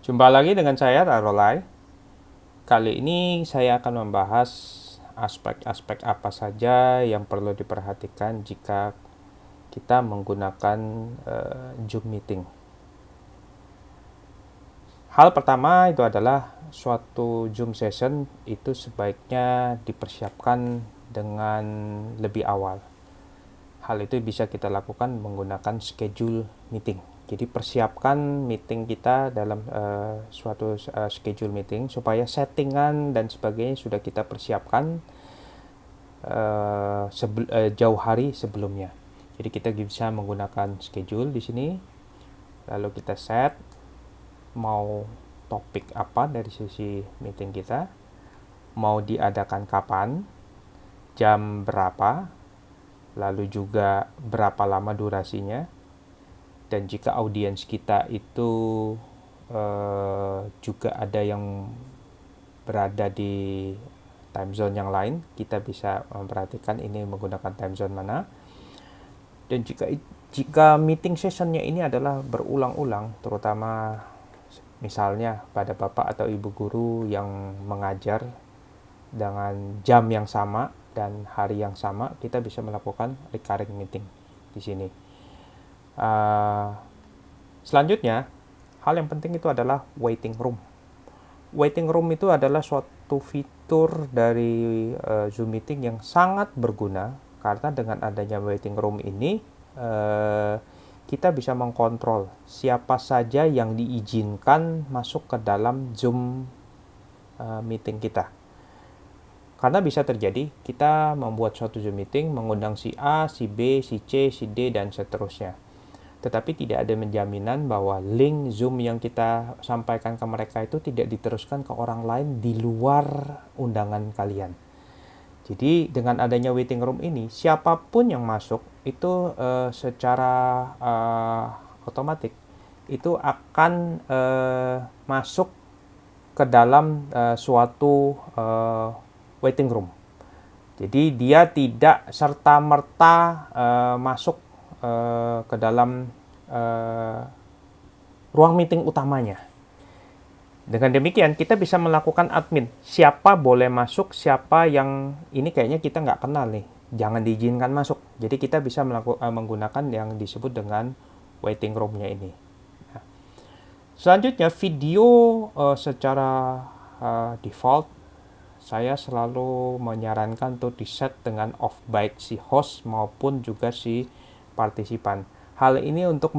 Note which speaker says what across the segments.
Speaker 1: Jumpa lagi dengan saya, Tarolai. Kali ini saya akan membahas aspek-aspek apa saja yang perlu diperhatikan jika kita menggunakan Zoom meeting. Hal pertama itu adalah suatu Zoom session itu sebaiknya dipersiapkan dengan lebih awal. Hal itu bisa kita lakukan menggunakan schedule meeting. Jadi persiapkan meeting kita dalam suatu schedule meeting supaya settingan dan sebagainya sudah kita persiapkan jauh hari sebelumnya. Jadi kita bisa menggunakan schedule di sini, lalu kita set mau topik apa dari sisi meeting kita, mau diadakan kapan, jam berapa, lalu juga berapa lama durasinya, dan jika audiens kita itu juga ada yang berada di time zone yang lain, kita bisa memperhatikan ini menggunakan time zone mana. Dan jika meeting sessionnya ini adalah berulang-ulang, terutama misalnya pada bapak atau ibu guru yang mengajar dengan jam yang sama dan hari yang sama, kita bisa melakukan recurring meeting di sini. Selanjutnya, hal yang penting itu adalah waiting room. Waiting room itu adalah suatu fitur dari Zoom meeting yang sangat berguna, karena dengan adanya waiting room ini kita bisa mengkontrol siapa saja yang diizinkan masuk ke dalam Zoom meeting kita. Karena bisa terjadi kita membuat suatu Zoom meeting, mengundang si A, si B, si C, si D, dan seterusnya. Tetapi tidak ada menjaminan bahwa link Zoom yang kita sampaikan ke mereka itu tidak diteruskan ke orang lain di luar undangan kalian. Jadi dengan adanya waiting room ini, siapapun yang masuk itu secara otomatis itu akan masuk ke dalam suatu waiting room. Jadi dia tidak serta-merta masuk ke dalam ruang meeting utamanya. Dengan demikian kita bisa melakukan admin. Siapa boleh masuk, siapa yang ini kayaknya kita nggak kenal nih, jangan diizinkan masuk. Jadi kita bisa menggunakan yang disebut dengan waiting room-nya ini. Nah, selanjutnya video secara default saya selalu menyarankan untuk di-set dengan off baik si host maupun juga si partisipan. Hal ini untuk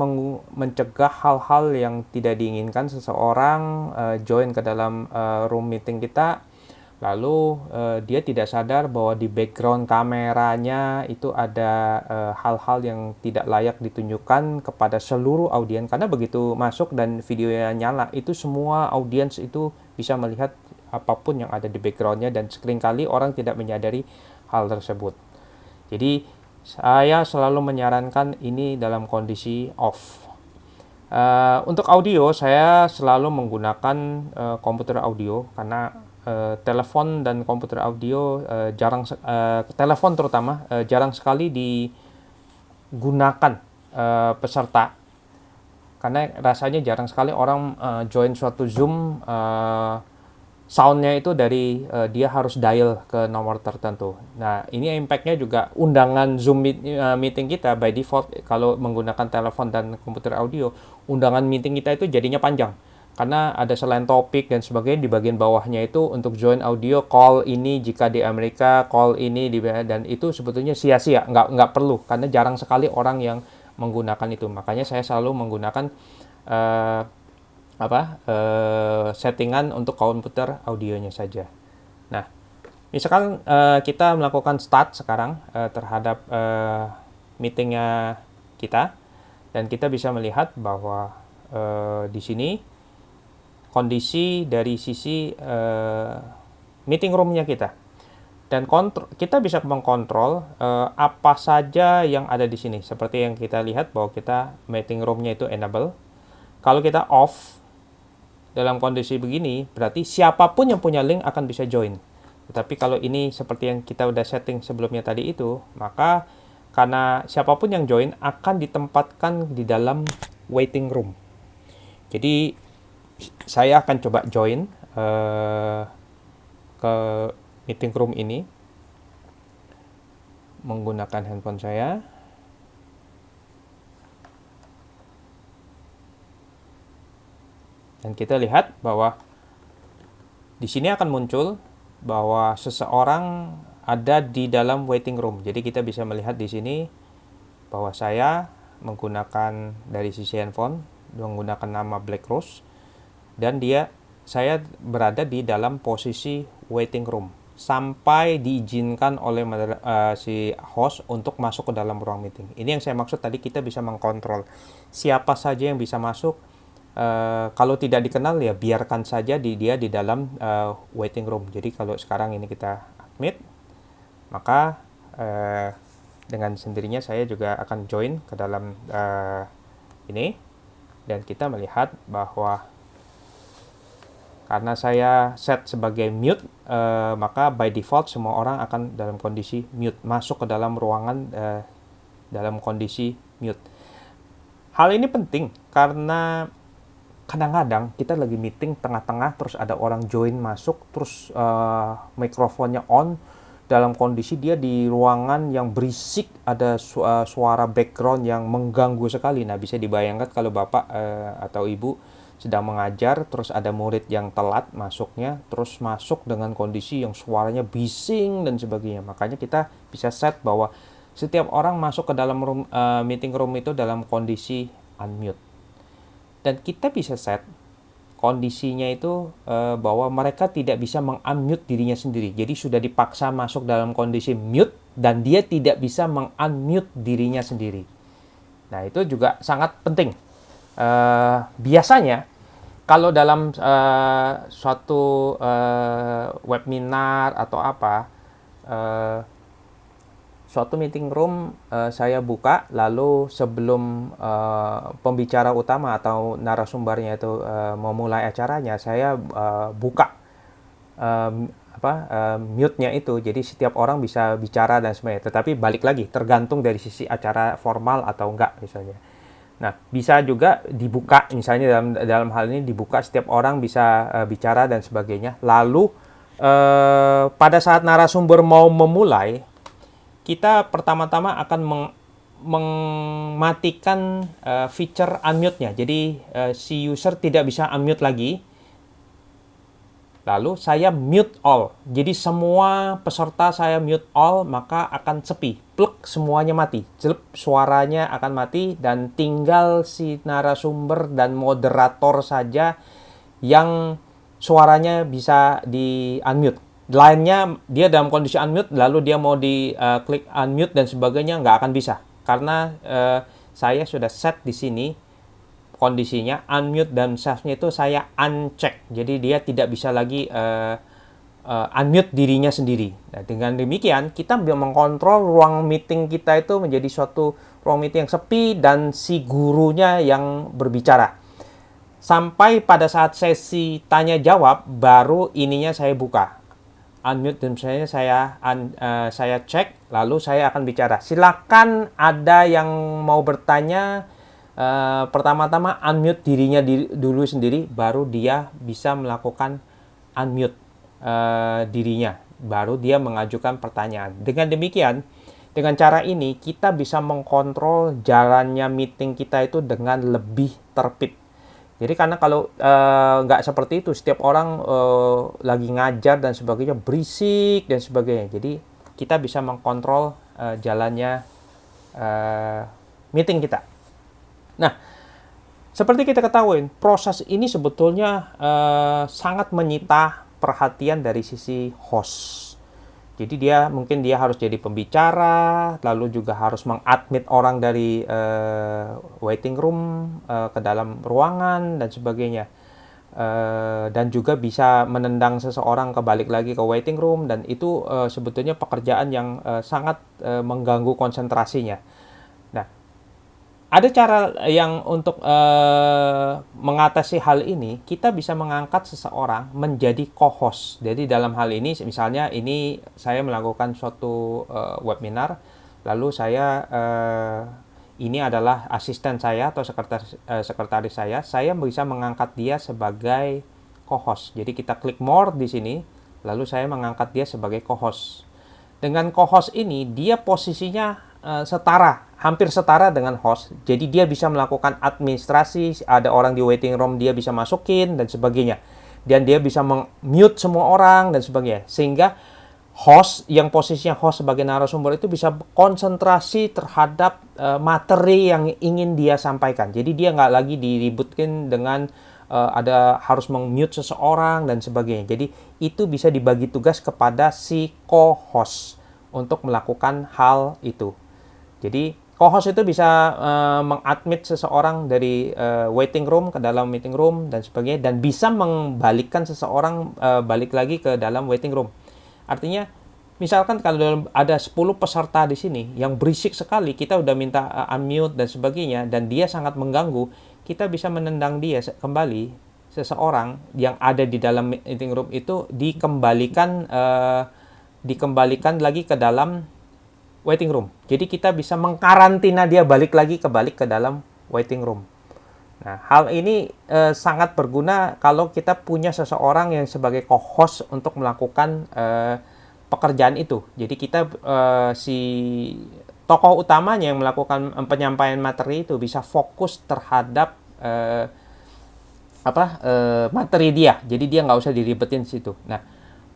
Speaker 1: mencegah hal-hal yang tidak diinginkan seseorang join ke dalam room meeting kita, lalu dia tidak sadar bahwa di background kameranya itu ada hal-hal yang tidak layak ditunjukkan kepada seluruh audiens. Karena begitu masuk dan videonya nyala, itu semua audiens itu bisa melihat apapun yang ada di backgroundnya, dan seringkali orang tidak menyadari hal tersebut. Jadi saya selalu menyarankan ini dalam kondisi off. Untuk audio, saya selalu menggunakan komputer audio, karena telepon dan komputer audio telepon terutama jarang sekali digunakan peserta, karena rasanya jarang sekali orang join suatu Zoom soundnya itu dari dia harus dial ke nomor tertentu. Nah, ini impact-nya juga undangan Zoom meeting kita by default kalau menggunakan telepon dan komputer audio, undangan meeting kita itu jadinya panjang. Karena ada selain topik dan sebagainya, di bagian bawahnya itu untuk join audio, call ini jika di Amerika, call ini dan itu sebetulnya sia-sia, nggak perlu, karena jarang sekali orang yang menggunakan itu. Makanya saya selalu menggunakan settingan untuk komputer audionya saja. Nah, misalkan kita melakukan start sekarang terhadap meetingnya kita, dan kita bisa melihat bahwa di sini kondisi dari sisi meeting room-nya kita, dan kita bisa mengkontrol apa saja yang ada di sini. Seperti yang kita lihat bahwa kita meeting room-nya itu enable. Kalau kita off dalam kondisi begini, berarti siapapun yang punya link akan bisa join. Tetapi kalau ini seperti yang kita udah setting sebelumnya tadi itu, maka karena siapapun yang join akan ditempatkan di dalam waiting room. Jadi Saya akan coba join ke meeting room ini menggunakan handphone saya. Dan kita lihat bahwa di sini akan muncul bahwa seseorang ada di dalam waiting room. Jadi kita bisa melihat di sini bahwa saya menggunakan dari sisi handphone menggunakan nama Black Rose, dan saya berada di dalam posisi waiting room sampai diizinkan oleh si host untuk masuk ke dalam ruang meeting. Ini yang saya maksud tadi, kita bisa mengkontrol siapa saja yang bisa masuk. Kalau tidak dikenal ya biarkan saja dia di dalam waiting room. Jadi kalau sekarang ini kita admit, maka dengan sendirinya saya juga akan join ke dalam ini, dan kita melihat bahwa karena saya set sebagai mute, maka by default semua orang akan dalam kondisi mute, masuk ke dalam ruangan dalam kondisi mute. Hal ini penting karena kadang-kadang kita lagi meeting tengah-tengah terus ada orang join masuk, terus mikrofonnya on dalam kondisi dia di ruangan yang berisik, ada suara background yang mengganggu sekali. Nah, bisa dibayangkan kalau Bapak atau Ibu sedang mengajar, terus ada murid yang telat masuknya, terus masuk dengan kondisi yang suaranya bising dan sebagainya. Makanya kita bisa set bahwa setiap orang masuk ke dalam meeting room itu dalam kondisi unmute. Dan kita bisa set kondisinya itu bahwa mereka tidak bisa meng-unmute dirinya sendiri. Jadi sudah dipaksa masuk dalam kondisi mute dan dia tidak bisa meng-unmute dirinya sendiri. Nah, itu juga sangat penting. Biasanya kalau dalam suatu webinar atau apa, suatu meeting room saya buka, lalu sebelum pembicara utama atau narasumbernya itu memulai acaranya, saya buka mute-nya itu. Jadi setiap orang bisa bicara dan sebagainya. Tetapi balik lagi, tergantung dari sisi acara formal atau enggak misalnya. Nah, bisa juga dibuka, misalnya dalam hal ini dibuka, setiap orang bisa bicara dan sebagainya. Lalu pada saat narasumber mau memulai, kita pertama-tama akan mematikan feature unmute-nya. Jadi si user tidak bisa unmute lagi. Lalu saya mute all. Jadi semua peserta saya mute all, maka akan sepi. Plek, semuanya mati. Jelep, suaranya akan mati dan tinggal si narasumber dan moderator saja yang suaranya bisa di unmute. Lainnya dia dalam kondisi unmute, lalu dia mau di klik unmute dan sebagainya, nggak akan bisa. Karena saya sudah set di sini kondisinya unmute dan self-nya itu saya uncheck. Jadi dia tidak bisa lagi unmute dirinya sendiri. Nah, dengan demikian kita bisa mengkontrol ruang meeting kita itu menjadi suatu ruang meeting yang sepi dan si gurunya yang berbicara. Sampai pada saat sesi tanya jawab baru ininya saya buka. Unmute dan saya cek, lalu saya akan bicara. Silakan ada yang mau bertanya. Pertama-tama unmute dirinya dulu sendiri, baru dia bisa melakukan unmute dirinya, baru dia mengajukan pertanyaan. Dengan demikian, dengan cara ini kita bisa mengkontrol jalannya meeting kita itu dengan lebih tertib. Jadi karena kalau nggak seperti itu, setiap orang lagi ngajar dan sebagainya berisik dan sebagainya. Jadi kita bisa mengkontrol jalannya meeting kita. Nah, seperti kita ketahui, proses ini sebetulnya sangat menyita perhatian dari sisi host. Jadi mungkin dia harus jadi pembicara, lalu juga harus mengadmit orang dari waiting room ke dalam ruangan dan sebagainya. Dan juga bisa menendang seseorang kebalik lagi ke waiting room, dan itu sebetulnya pekerjaan yang sangat mengganggu konsentrasinya. Nah, ada cara yang untuk mengatasi hal ini. Kita bisa mengangkat seseorang menjadi co-host. Jadi dalam hal ini, misalnya saya melakukan suatu webinar, lalu saya ini adalah asisten saya atau sekretaris saya bisa mengangkat dia sebagai co-host. Jadi kita klik more di sini, lalu saya mengangkat dia sebagai co-host. Dengan co-host ini, dia posisinya hampir setara dengan host. Jadi dia bisa melakukan administrasi, ada orang di waiting room dia bisa masukin dan sebagainya. Dan dia bisa mute semua orang dan sebagainya. Sehingga host yang posisinya host sebagai narasumber itu bisa konsentrasi terhadap materi yang ingin dia sampaikan. Jadi dia nggak lagi diributkan dengan ada harus meng-mute seseorang dan sebagainya. Jadi itu bisa dibagi tugas kepada si co-host untuk melakukan hal itu. Jadi co-host itu bisa mengadmit seseorang dari waiting room ke dalam meeting room dan sebagainya, dan bisa membalikkan seseorang balik lagi ke dalam waiting room. Artinya, misalkan kalau ada 10 peserta di sini yang berisik sekali, kita udah minta unmute dan sebagainya, dan dia sangat mengganggu, kita bisa menendang dia kembali, seseorang yang ada di dalam meeting room itu dikembalikan lagi ke dalam waiting room. Jadi kita bisa mengkarantina dia balik ke dalam waiting room. Nah, hal ini sangat berguna kalau kita punya seseorang yang sebagai co-host untuk melakukan pekerjaan itu. Jadi kita si tokoh utamanya yang melakukan penyampaian materi itu bisa fokus terhadap materi dia. Jadi dia nggak usah diribetin situ. Nah,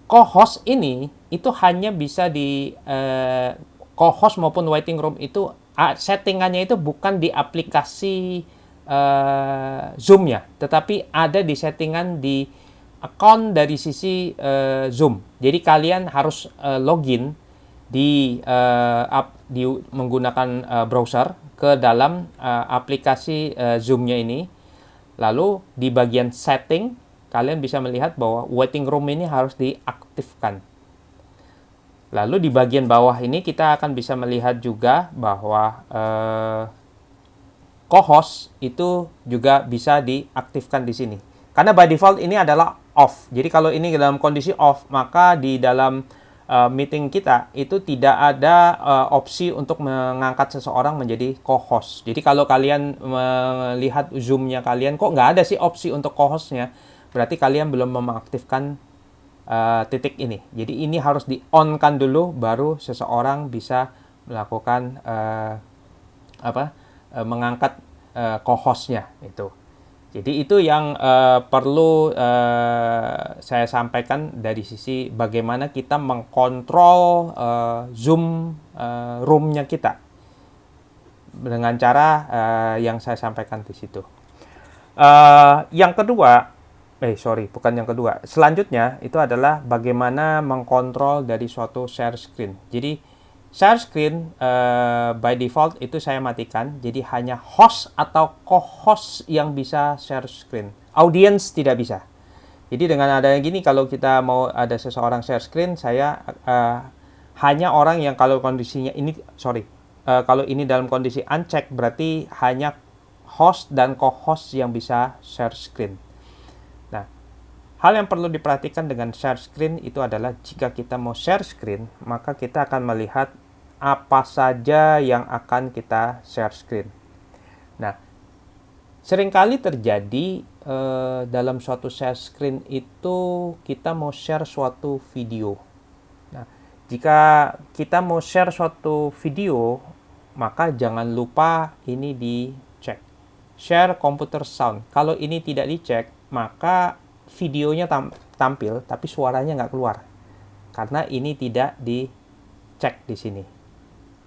Speaker 1: co-host ini itu hanya bisa di co-host maupun waiting room itu settingannya itu bukan di aplikasi Zoom-nya, tetapi ada di settingan di account dari sisi Zoom. Jadi kalian harus login di menggunakan browser ke dalam aplikasi Zoom-nya ini. Lalu di bagian setting kalian bisa melihat bahwa waiting room ini harus diaktifkan. Lalu di bagian bawah ini kita akan bisa melihat juga bahwa co-host itu juga bisa diaktifkan di sini. Karena by default ini adalah off. Jadi kalau ini dalam kondisi off, maka di dalam meeting kita itu tidak ada opsi untuk mengangkat seseorang menjadi co-host. Jadi kalau kalian melihat Zoom-nya kalian, kok nggak ada sih opsi untuk co-hostnya, berarti kalian belum mengaktifkan titik ini. Jadi ini harus di-on-kan dulu, baru seseorang bisa melakukan mengangkat co-hostnya itu. Jadi itu yang perlu saya sampaikan dari sisi bagaimana kita mengkontrol Zoom room-nya kita dengan cara yang saya sampaikan di situ. Yang kedua, bukan yang kedua. Selanjutnya itu adalah bagaimana mengkontrol dari suatu share screen. Jadi share screen by default itu saya matikan, jadi hanya host atau co-host yang bisa share screen. Audience tidak bisa. Jadi dengan adanya gini, kalau kita mau ada seseorang share screen, saya hanya orang yang kalau kondisinya ini, kalau ini dalam kondisi uncheck, berarti hanya host dan co-host yang bisa share screen. Nah, hal yang perlu diperhatikan dengan share screen itu adalah jika kita mau share screen, maka kita akan melihat apa saja yang akan kita share screen. Nah, seringkali terjadi dalam suatu share screen itu kita mau share suatu video. Nah, jika kita mau share suatu video, maka jangan lupa ini dicek. Share computer sound. Kalau ini tidak dicek, maka videonya tampil, tapi suaranya nggak keluar. Karena ini tidak dicek di sini.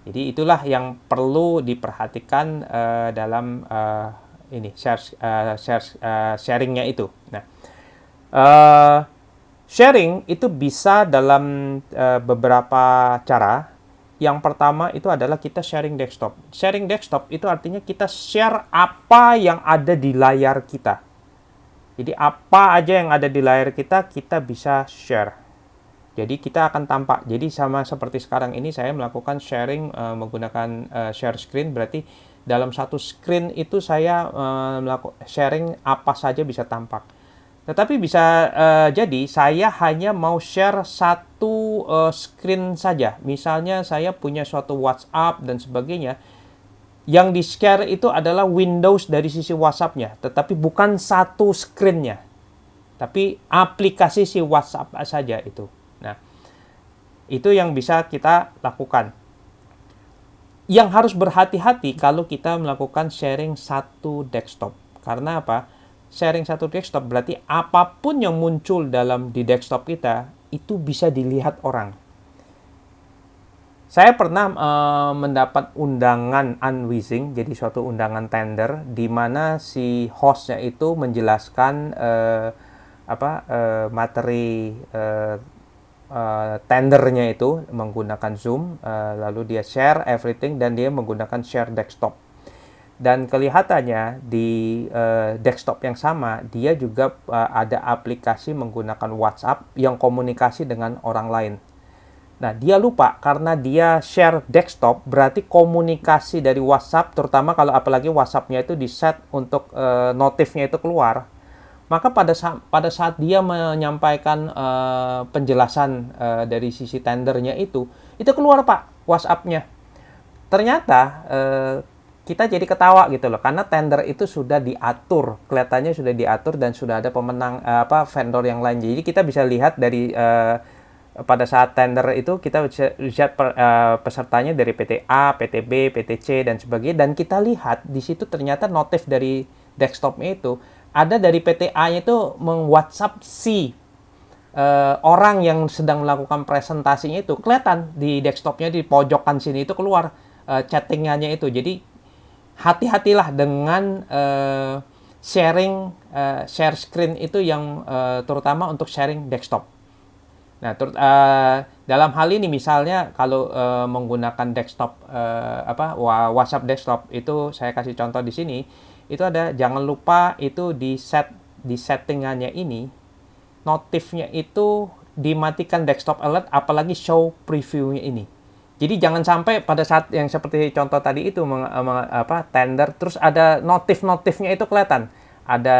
Speaker 1: Jadi itulah yang perlu diperhatikan dalam sharingnya itu. Nah, sharing itu bisa dalam beberapa cara. Yang pertama itu adalah kita sharing desktop. Sharing desktop itu artinya kita share apa yang ada di layar kita. Jadi apa aja yang ada di layar kita, kita bisa share. Jadi kita akan tampak. Jadi sama seperti sekarang ini saya melakukan sharing menggunakan share screen. Berarti dalam satu screen itu saya melakukan sharing apa saja bisa tampak. Tetapi bisa jadi saya hanya mau share satu screen saja. Misalnya saya punya suatu WhatsApp dan sebagainya. Yang di-share itu adalah Windows dari sisi WhatsApp-nya, tetapi bukan satu screen-nya, tapi aplikasi si WhatsApp saja itu. Nah, itu yang bisa kita lakukan. Yang harus berhati-hati kalau kita melakukan sharing satu desktop. Karena apa? Sharing satu desktop berarti apapun yang muncul di desktop kita, itu bisa dilihat orang. Saya pernah mendapat undangan unwissing, jadi suatu undangan tender, di mana si hostnya itu menjelaskan materi tendernya itu menggunakan Zoom, lalu dia share everything dan dia menggunakan share desktop. Dan kelihatannya di desktop yang sama, dia juga ada aplikasi menggunakan WhatsApp yang komunikasi dengan orang lain. Nah, dia lupa karena dia share desktop, berarti komunikasi dari WhatsApp, terutama kalau apalagi WhatsApp-nya itu di-set untuk notifnya itu keluar. Maka pada saat dia menyampaikan penjelasan dari sisi tendernya itu keluar Pak WhatsApp-nya. Ternyata kita jadi ketawa gitu loh, karena tender itu sudah diatur, kelihatannya sudah diatur dan sudah ada pemenang vendor yang lain. Jadi kita bisa lihat dari pada saat tender itu kita bisa lihat pesertanya dari PT A, PT B, PT C dan sebagainya, dan kita lihat di situ ternyata notif dari desktopnya itu ada dari PT A-nya itu meng-WhatsApp si orang yang sedang melakukan presentasinya itu, kelihatan di desktopnya di pojokan sini itu keluar chattingannya itu. Jadi hati-hatilah dengan share screen itu yang terutama untuk sharing desktop. Nah, dalam hal ini misalnya kalau menggunakan desktop WhatsApp desktop itu, saya kasih contoh di sini, itu ada, jangan lupa itu di settingannya ini notifnya itu dimatikan desktop alert, apalagi show previewnya ini. Jadi jangan sampai pada saat yang seperti contoh tadi itu tender terus ada notifnya itu kelihatan. Ada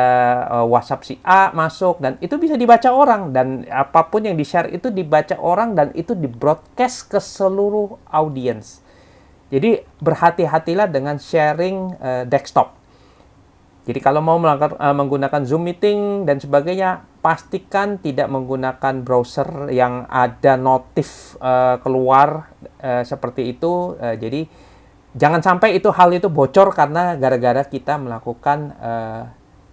Speaker 1: WhatsApp si A masuk dan itu bisa dibaca orang, dan apapun yang di-share itu dibaca orang dan itu di-broadcast ke seluruh audiens. Jadi berhati-hatilah dengan sharing desktop. Jadi kalau mau menggunakan Zoom meeting dan sebagainya, pastikan tidak menggunakan browser yang ada notif keluar seperti itu. Jadi jangan sampai hal itu bocor karena gara-gara kita melakukan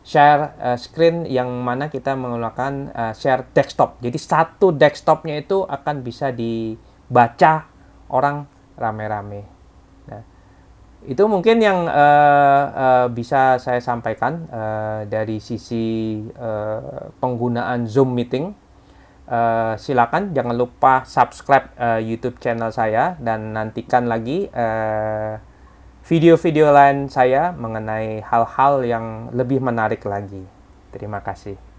Speaker 1: share screen yang mana kita menggunakan share desktop. Jadi satu desktopnya itu akan bisa dibaca orang rame-rame. Nah, itu mungkin yang bisa saya sampaikan dari sisi penggunaan Zoom meeting. Silakan jangan lupa subscribe YouTube channel saya dan nantikan lagi video-video lain saya mengenai hal-hal yang lebih menarik lagi. Terima kasih.